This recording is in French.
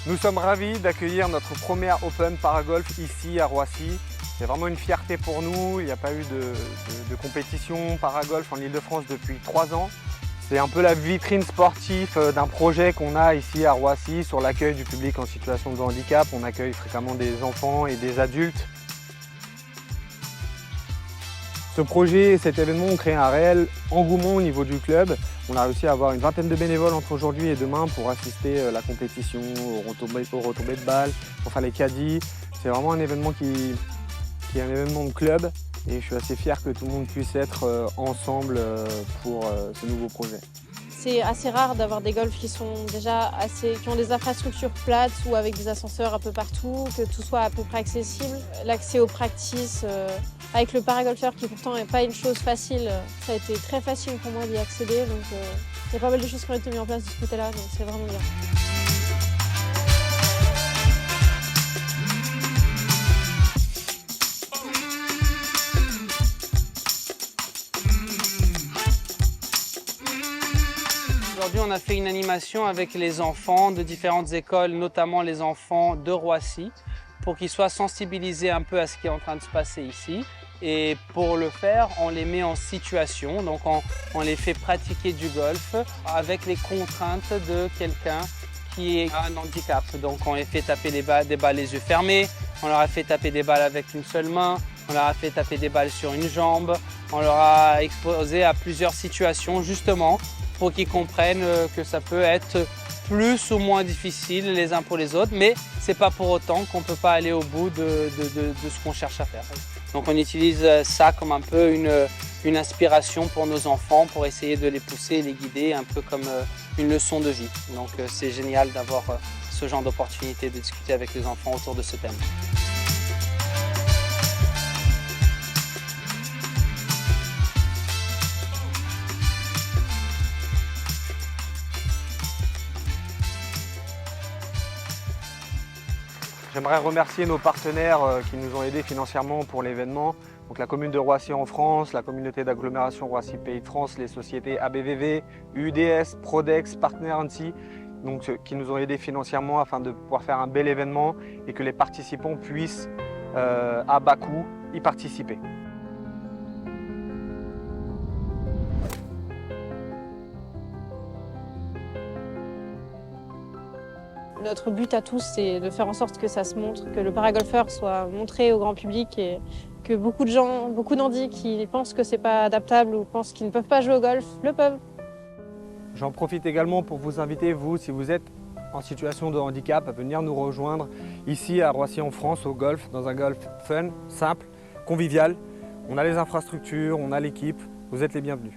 Nous sommes ravis d'accueillir notre première Open Paragolf ici à Roissy. C'est vraiment une fierté pour nous. Il n'y a pas eu de compétition Paragolf en Ile-de-France depuis 3 ans. C'est un peu la vitrine sportive d'un projet qu'on a ici à Roissy sur l'accueil du public en situation de handicap. On accueille fréquemment des enfants et des adultes. Ce projet et cet événement ont créé un réel engouement au niveau du club. On a réussi à avoir une vingtaine de bénévoles entre aujourd'hui et demain pour assister à la compétition, aux retombées de balles, pour faire les caddies. C'est vraiment un événement qui est un événement de club et je suis assez fier que tout le monde puisse être ensemble pour ce nouveau projet. C'est assez rare d'avoir des golfs qui sont déjà qui ont des infrastructures plates ou avec des ascenseurs un peu partout, que tout soit à peu près accessible. L'accès aux practices avec le paragolfeur qui pourtant n'est pas une chose facile, ça a été très facile pour moi d'y accéder. Donc il y a pas mal de choses qui ont été mises en place de ce côté-là, donc c'est vraiment bien. Aujourd'hui, on a fait une animation avec les enfants de différentes écoles, notamment les enfants de Roissy, pour qu'ils soient sensibilisés un peu à ce qui est en train de se passer ici. Et pour le faire, on les met en situation, donc on les fait pratiquer du golf avec les contraintes de quelqu'un qui a un handicap. Donc on les fait taper des balles les yeux fermés, on leur a fait taper des balles avec une seule main, on leur a fait taper des balles sur une jambe, on leur a exposé à plusieurs situations justement pour qu'ils comprennent que ça peut être plus ou moins difficile les uns pour les autres, mais ce n'est pas pour autant qu'on ne peut pas aller au bout de ce qu'on cherche à faire. Donc on utilise ça comme un peu une inspiration pour nos enfants, pour essayer de les pousser et les guider, un peu comme une leçon de vie. Donc c'est génial d'avoir ce genre d'opportunité de discuter avec les enfants autour de ce thème. J'aimerais remercier nos partenaires qui nous ont aidés financièrement pour l'événement. Donc la commune de Roissy en France, la communauté d'agglomération Roissy Pays de France, les sociétés ABVV, UDS, Prodex, Partner Annecy, donc qui nous ont aidés financièrement afin de pouvoir faire un bel événement et que les participants puissent à bas coût y participer. Notre but à tous, c'est de faire en sorte que ça se montre, que le paragolfeur soit montré au grand public et que beaucoup de gens, beaucoup d'handis qui pensent que c'est pas adaptable ou pensent qu'ils ne peuvent pas jouer au golf, le peuvent. J'en profite également pour vous inviter, vous, si vous êtes en situation de handicap, à venir nous rejoindre ici à Roissy en France au golf, dans un golf fun, simple, convivial. On a les infrastructures, on a l'équipe, vous êtes les bienvenus.